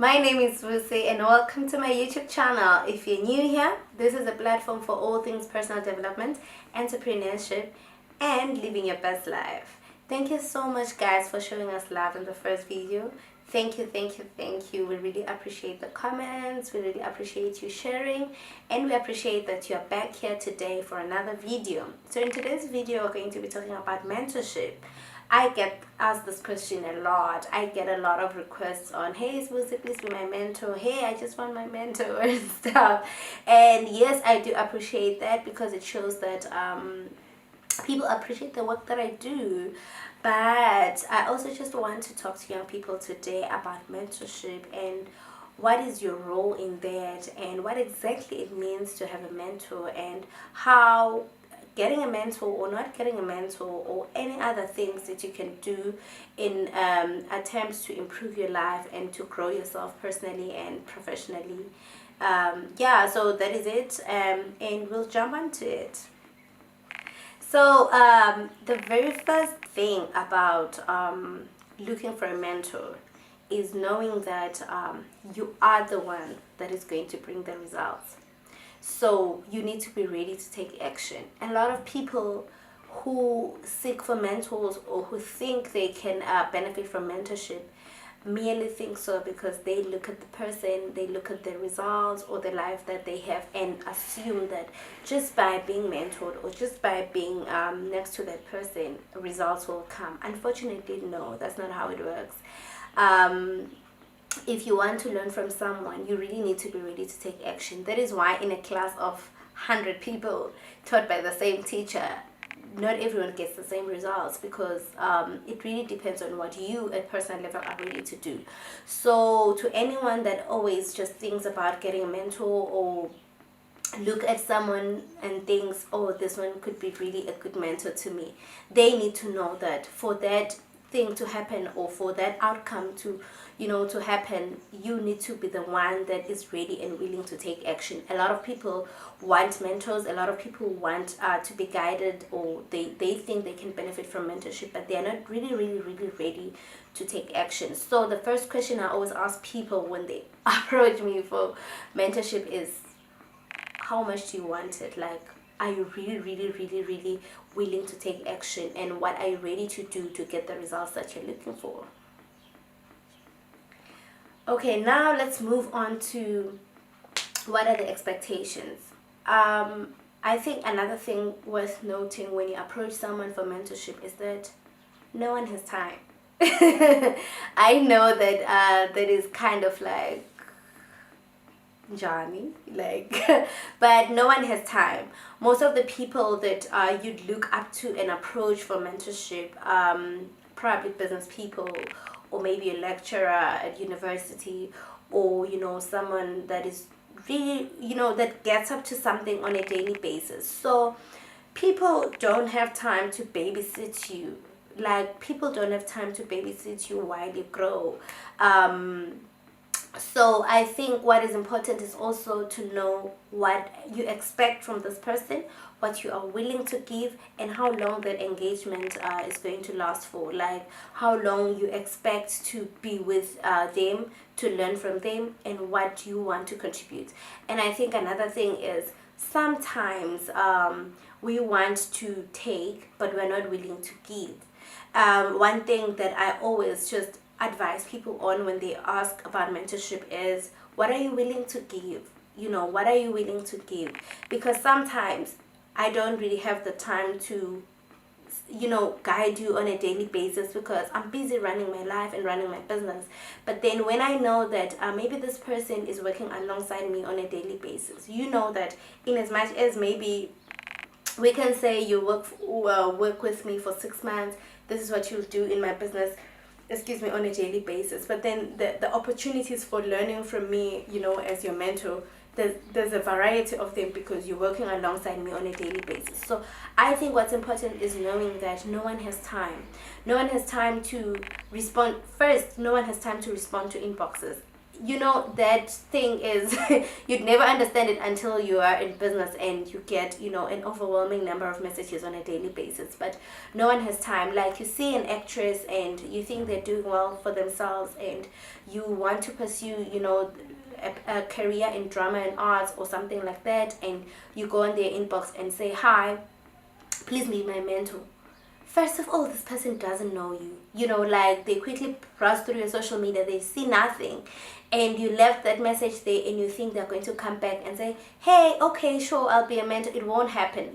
My name is Sbucy and welcome to my YouTube channel. If you're new here, this is a platform for all things personal development, entrepreneurship, and living your best life. Thank you so much guys for showing us love in the first video. Thank you. We really appreciate the comments, we really appreciate you sharing, and we appreciate that you're back here today for another video. So in today's video, we're going to be talking about mentorship. I get asked this question a lot. I get a lot of requests on, hey Sbucy, please be my mentor. Hey, I just want my mentor and stuff. And yes, I do appreciate that because it shows that people appreciate the work that I do. But I also just want to talk to young people today about mentorship and what is your role in that and what exactly it means to have a mentor and how getting a mentor or not getting a mentor or any other things that you can do in attempts to improve your life and to grow yourself personally and professionally. Yeah, so that is it, and we'll jump onto it. So the very first thing about looking for a mentor is knowing that you are the one that is going to bring the results. So you need to be ready to take action. A lot of people who seek for mentors or who think they can benefit from mentorship merely think so because they look at the person, they look at the results or the life that they have and assume that just by being mentored or just by being next to that person, results will come. Unfortunately, no, that's not how it works. If you want to learn from someone, you really need to be ready to take action. That is why in a class of 100 people taught by the same teacher, not everyone gets the same results because it really depends on what you at personal level are ready to do. So to anyone that always just thinks about getting a mentor or look at someone and thinks, oh, this one could be really a good mentor to me, they need to know that for that thing to happen or for that outcome to to happen, you need to be the one that is ready and willing to take action. A lot of people want mentors, a lot of people want to be guided, or they think they can benefit from mentorship, but they are not really ready to take action. So the first question I always ask people when they approach me for mentorship is, how much do you want it? Like, are you really willing to take action, and what are you ready to do to get the results that you're looking for? Okay, now let's move on to what are the expectations. I think another thing worth noting when you approach someone for mentorship is that no one has time. I know that that is kind of like Johnny, like, but no one has time. Most of the people that you'd look up to and approach for mentorship, probably business people, or maybe a lecturer at university, or someone that is really that gets up to something on a daily basis. So people don't have time to babysit you. Like, people don't have time to babysit you while you grow. So I think what is important is also to know what you expect from this person, what you are willing to give, and how long that engagement is going to last for. Like, how long you expect to be with them, to learn from them, and what you want to contribute. And I think another thing is sometimes we want to take, but we're not willing to give. One thing that I always just advise people on when they ask about mentorship is, what are you willing to give? What are you willing to give? Because sometimes I don't really have the time to guide you on a daily basis because I'm busy running my life and running my business. But then when I know that maybe this person is working alongside me on a daily basis, that in as much as maybe we can say you work with me for 6 months, this is what you'll do in my business, on a daily basis. But then the opportunities for learning from me, as your mentor, there's a variety of them because you're working alongside me on a daily basis. So I think what's important is knowing that no one has time. No one has time to respond. First, no one has time to respond to inboxes. that thing is you'd never understand it until you are in business and you get an overwhelming number of messages on a daily basis, but no one has time. Like, you see an actress and you think they're doing well for themselves, and you want to pursue a career in drama and arts or something like that, and you go on their inbox and say, hi, please be my mentor. First of all, this person doesn't know you. Like, they quickly browse through your social media, they see nothing, and you left that message there, and you think they're going to come back and say, hey, okay, sure, I'll be a mentor. It won't happen.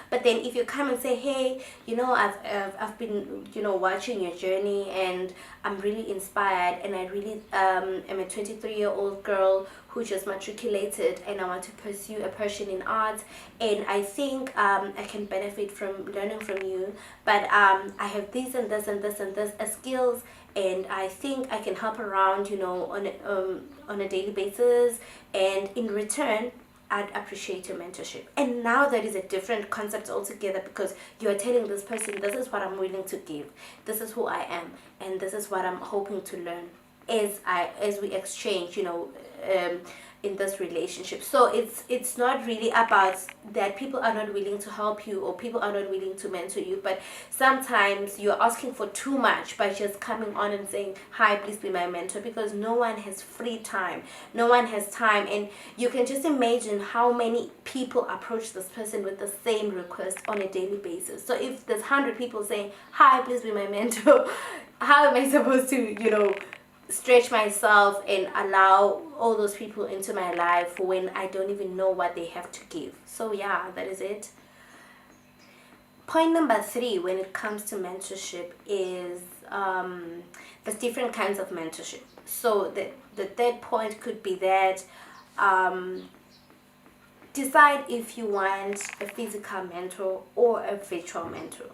But then if you come and say, hey, I've been watching your journey, and I'm really inspired, and I really am a 23-year-old girl who just matriculated, and I want to pursue a passion in arts, and I think I can benefit from learning from you, but I have this and this and this and this as skills, and I think I can help around on a daily basis, and in return I'd appreciate your mentorship. And now that is a different concept altogether, because you are telling this person, this is what I'm willing to give, this is who I am, and this is what I'm hoping to learn as we exchange in this relationship. So it's not really about that people are not willing to help you, or people are not willing to mentor you, but sometimes you're asking for too much by just coming on and saying, hi, please be my mentor, because no one has free time, no one has time. And you can just imagine how many people approach this person with the same request on a daily basis. So if there's 100 people saying, hi, please be my mentor, how am I supposed to stretch myself and allow all those people into my life when I don't even know what they have to give? So yeah, that is it. Point number 3 when it comes to mentorship is there's different kinds of mentorship. So the third point could be that decide if you want a physical mentor or a virtual mentor.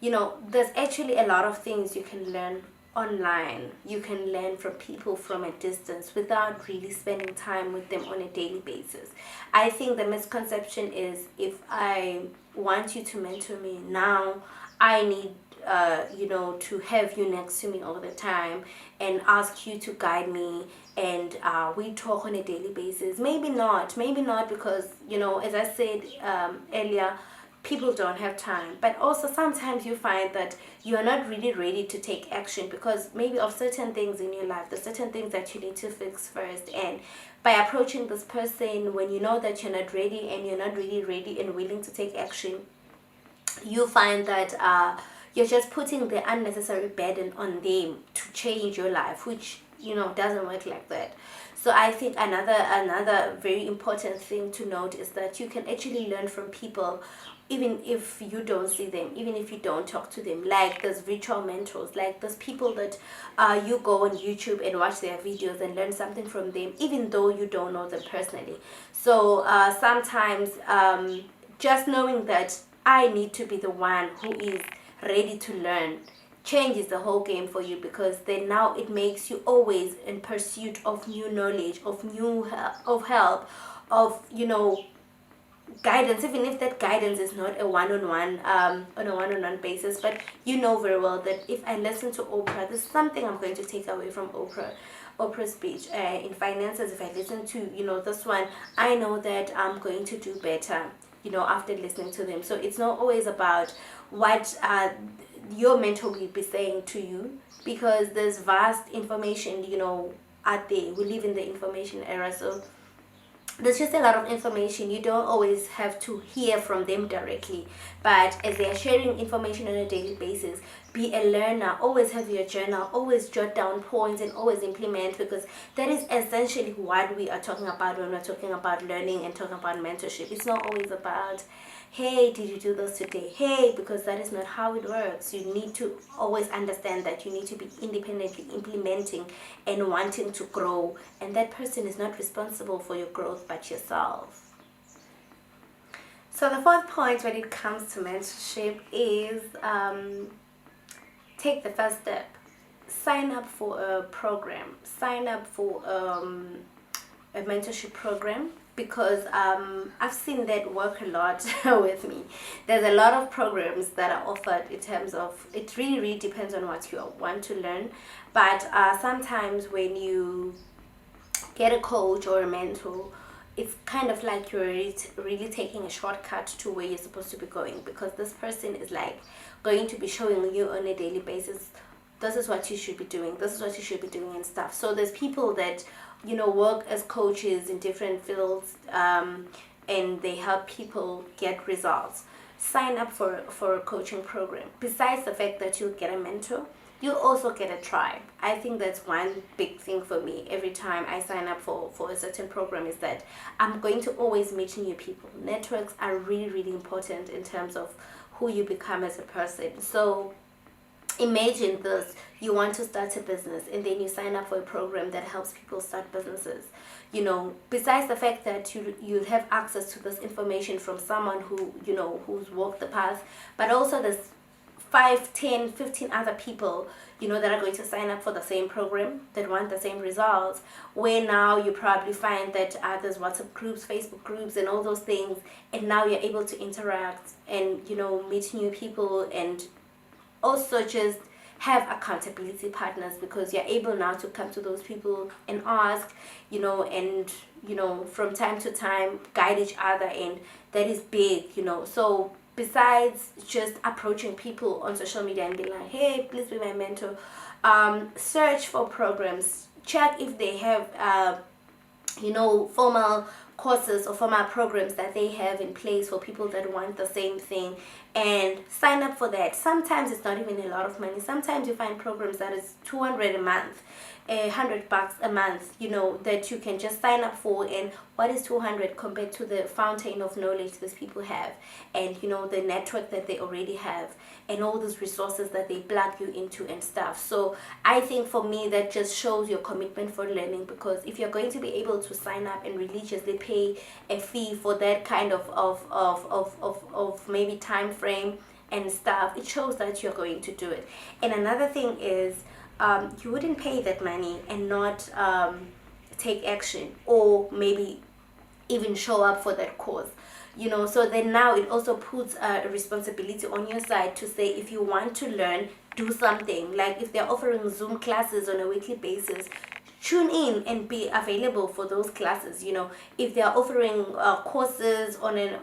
There's actually a lot of things you can learn online. You can learn from people from a distance without really spending time with them on a daily basis. I think the misconception is, if I want you to mentor me now, I need to have you next to me all the time and ask you to guide me, and we talk on a daily basis. Maybe not because as I said earlier, people don't have time. But also sometimes you find that you are not really ready to take action because maybe of certain things in your life, there's certain things that you need to fix first. And by approaching this person when you know that you're not ready, and you're not really ready and willing to take action, you find that you're just putting the unnecessary burden on them to change your life, which doesn't work like that. So I think another very important thing to note is that you can actually learn from people even if you don't see them, even if you don't talk to them. Like, there's virtual mentors, like there's people that you go on YouTube and watch their videos and learn something from them, even though you don't know them personally. So sometimes just knowing that I need to be the one who is ready to learn changes the whole game for you, because then now it makes you always in pursuit of new knowledge, of help, of guidance, even if that guidance is not a one-on-one basis. But you know very well that if I listen to Oprah, there's something I'm going to take away from Oprah's speech. In finances, if I listen to this one, I know that I'm going to do better after listening to them. So it's not always about what your mentor will be saying to you, because there's vast information out there. We live in the information era, so there's just a lot of information. You don't always have to hear from them directly, but as they are sharing information on a daily basis, be a learner. Always have your journal, always jot down points, and always implement, because that is essentially what we are talking about when we're talking about learning and talking about mentorship. It's not always about, hey, did you do this today? Hey, because that is not how it works. You need to always understand that you need to be independently implementing and wanting to grow, and that person is not responsible for your growth but yourself. So the fourth point when it comes to mentorship is take the first step. Sign up for a program. Sign up for a mentorship program, because I've seen that work a lot with me. There's a lot of programs that are offered in terms of, it really depends on what you want to learn. But sometimes when you get a coach or a mentor, it's kind of like you're really taking a shortcut to where you're supposed to be going, because this person is like going to be showing you on a daily basis, this is what you should be doing, this is what you should be doing and stuff. So there's people that, you know, work as coaches in different fields, and they help people get results. Sign up for a coaching program. Besides the fact that you'll get a mentor, you'll also get a tribe. I think that's one big thing for me every time I sign up for a certain program, is that I'm going to always meet new people. Networks are really, really important in terms of who you become as a person. So imagine this, you want to start a business and then you sign up for a program that helps people start businesses. You know, besides the fact that you have access to this information from someone who, you know, who's walked the path, but also there's 5, 10, 15 other people, you know, that are going to sign up for the same program, that want the same results, where now you probably find that there's WhatsApp groups, Facebook groups, and all those things, and now you're able to interact and, you know, meet new people, and also just have accountability partners, because you're able now to come to those people and ask, you know, and, you know, from time to time guide each other, and that is big, you know. So besides just approaching people on social media and being like, hey, please be my mentor, search for programs, check if they have you know, formal courses or formal programs that they have in place for people that want the same thing, and sign up for that. Sometimes it's not even a lot of money. Sometimes you find programs that is 200 a month, $100 a month, you know, that you can just sign up for. And what is 200 compared to the fountain of knowledge these people have, and, you know, the network that they already have, and all those resources that they plug you into and stuff. So I think for me that just shows your commitment for learning, because if you're going to be able to sign up and religiously pay a fee for that kind of maybe time frame and stuff, it shows that you're going to do it. And another thing is, you wouldn't pay that money and not take action, or maybe even show up for that course, you know. So then now it also puts a responsibility on your side to say, if you want to learn, do something. Like if they're offering Zoom classes on a weekly basis, tune in and be available for those classes. You know, if they're offering courses on an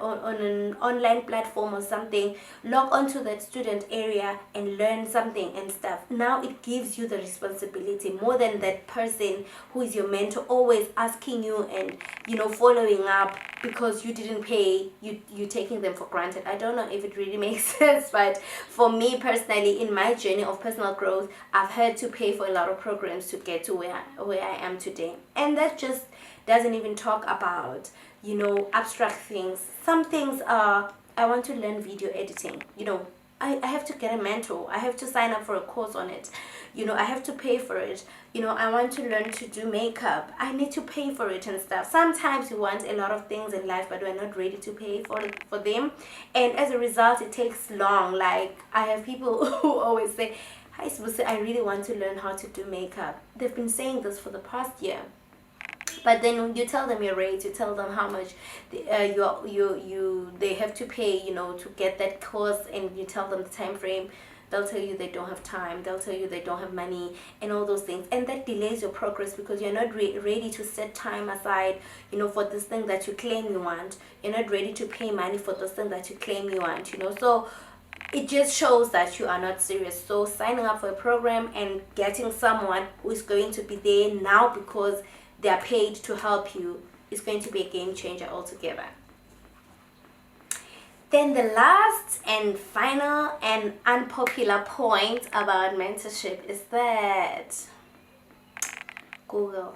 online platform or something, log onto that student area and learn something and stuff. Now it gives you the responsibility, more than that person who is your mentor always asking you and, you know, following up because you didn't pay. You taking them for granted. I don't know if it really makes sense, but for me personally, in my journey of personal growth, I've had to pay for a lot of programs to get to where I am today. And that just doesn't even talk about, you know, abstract things. Some things are, I want to learn video editing, you know, I have to get a mentor, I have to sign up for a course on it, you know, I have to pay for it. You know, I want to learn to do makeup, I need to pay for it and stuff. Sometimes we want a lot of things in life, but we're not ready to pay for them, and as a result it takes long. Like I have people who always say, hi Sbucy, I really want to learn how to do makeup. They've been saying this for the past year, but then when you tell them your rate, you tell them how much they have to pay, you know, to get that course, and you tell them the time frame, they'll tell you they don't have time, they'll tell you they don't have money, and all those things. And that delays your progress, because you're not ready to set time aside, you know, for this thing that you claim you want. You're not ready to pay money for this thing that you claim you want, you know. So it just shows that you are not serious. So signing up for a program and getting someone who is going to be there now because they are paid to help you is going to be a game changer altogether. Then the last and final and unpopular point about mentorship is that Google.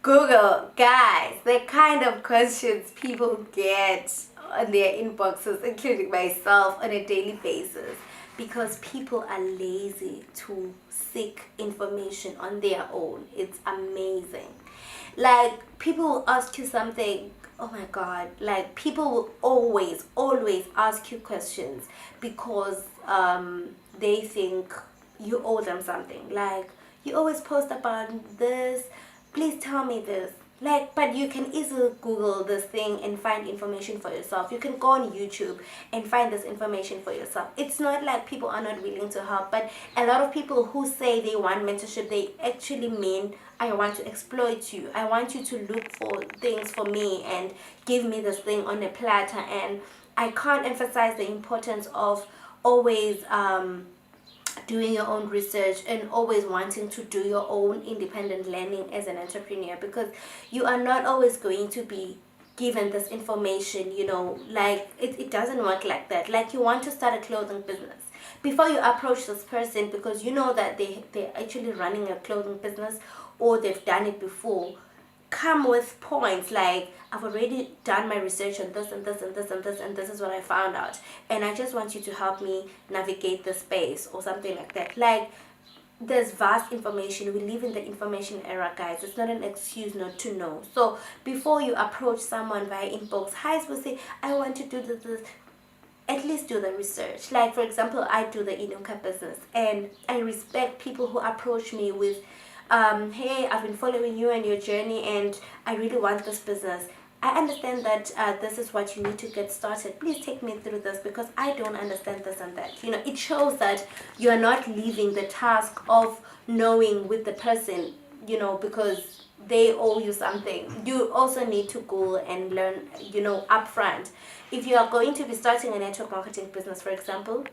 Google, guys, the kind of questions people get on their inboxes, including myself, on a daily basis, because people are lazy to seek information on their own. It's amazing. Like people will ask you something, oh my god, like people will always ask you questions because they think you owe them something. Like, you always post about this, please tell me this. Like, but you can easily Google this thing and find information for yourself. You can go on YouTube and find this information for yourself. It's not like people are not willing to help, but a lot of people who say they want mentorship, they actually mean, I want to exploit you. I want you to look for things for me and give me this thing on a platter. And I can't emphasize the importance of always doing your own research and always wanting to do your own independent learning as an entrepreneur, because you are not always going to be given this information, you know, like it doesn't work like that. Like, you want to start a clothing business, before you approach this person, because you know that they're actually running a clothing business or they've done it before, come with points like, I've already done my research on this and this and this and this, and this is what I found out, and I just want you to help me navigate the space, or something like that. Like, there's vast information. We live in the information era, guys. It's not an excuse not to know. So before you approach someone via inbox, hi Sbucy, I want to do this, at least do the research. Like, for example, I do the Inuka business, and I respect people who approach me with hey, I've been following you and your journey, and I really want this business. I understand that this is what you need to get started. Please take me through this, because I don't understand this and that. You know, it shows that you are not leaving the task of knowing with the person, you know, because they owe you something. You also need to go and learn, you know, upfront. If you are going to be starting a network marketing business, for example,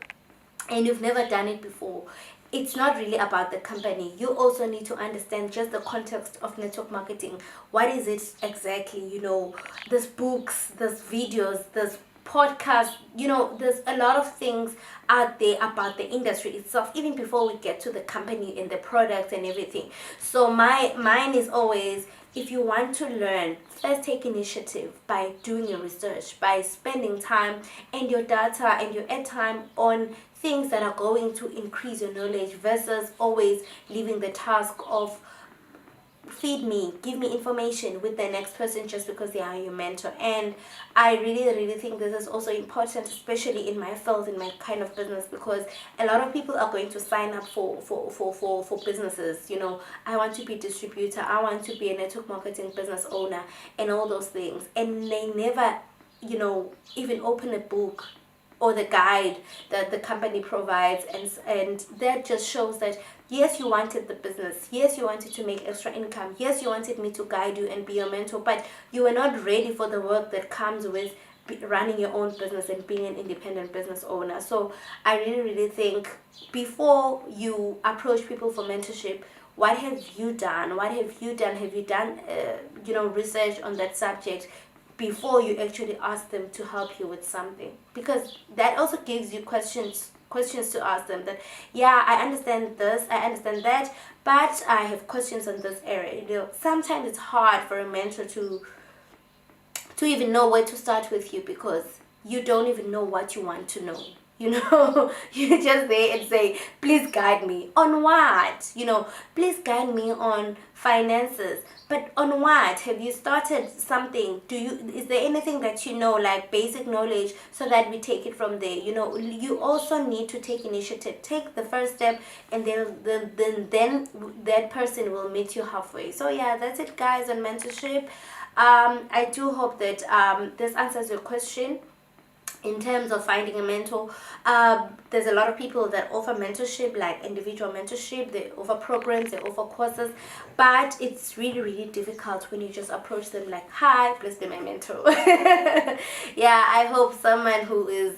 and you've never done it before, it's not really about the company. You also need to understand just the context of network marketing. What is it exactly? You know, there's books, there's videos, there's podcasts, you know, there's a lot of things out there about the industry itself, even before we get to the company and the products and everything. So mine is always, if you want to learn, first take initiative by doing your research, by spending time and your data and your airtime on things that are going to increase your knowledge, versus always leaving the task of feed me, give me information with the next person just because they are your mentor. And I really think this is also important, especially in my field, in my kind of business, because a lot of people are going to sign up for businesses. You know, I want to be a distributor, I want to be a network marketing business owner, and all those things, and they never, you know, even open a book or the guide that the company provides, and that just shows that yes, you wanted the business, yes, you wanted to make extra income, yes, you wanted me to guide you and be your mentor, but you were not ready for the work that comes with running your own business and being an independent business owner. So I really think, before you approach people for mentorship, what have you done? Have you done you know, research on that subject before you actually ask them to help you with something? Because that also gives you questions to ask them, that yeah, I understand this, I understand that, but I have questions on this area. You know, sometimes it's hard for a mentor to even know where to start with you, because you don't even know what you want to know. You know, you're just there and say, please guide me on what? You know, please guide me on finances. But on what? Have you started something? Is there anything that you know, like basic knowledge, so that we take it from there? You know, you also need to take initiative. Take the first step, and then that person will meet you halfway. So yeah, that's it, guys, on mentorship. I do hope that this answers your question. In terms of finding a mentor, there's a lot of people that offer mentorship, like individual mentorship. They offer programs, they offer courses, but it's really difficult when you just approach them like, hi, please be my mentor. Yeah, I hope someone who is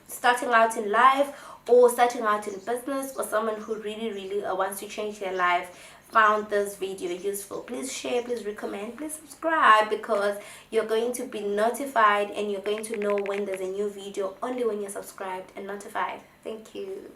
starting out in life, or starting out in business, or someone who really wants to change their life, found this video useful. Please share, please recommend, please subscribe, because you're going to be notified, and you're going to know when there's a new video only when you're subscribed and notified. Thank you.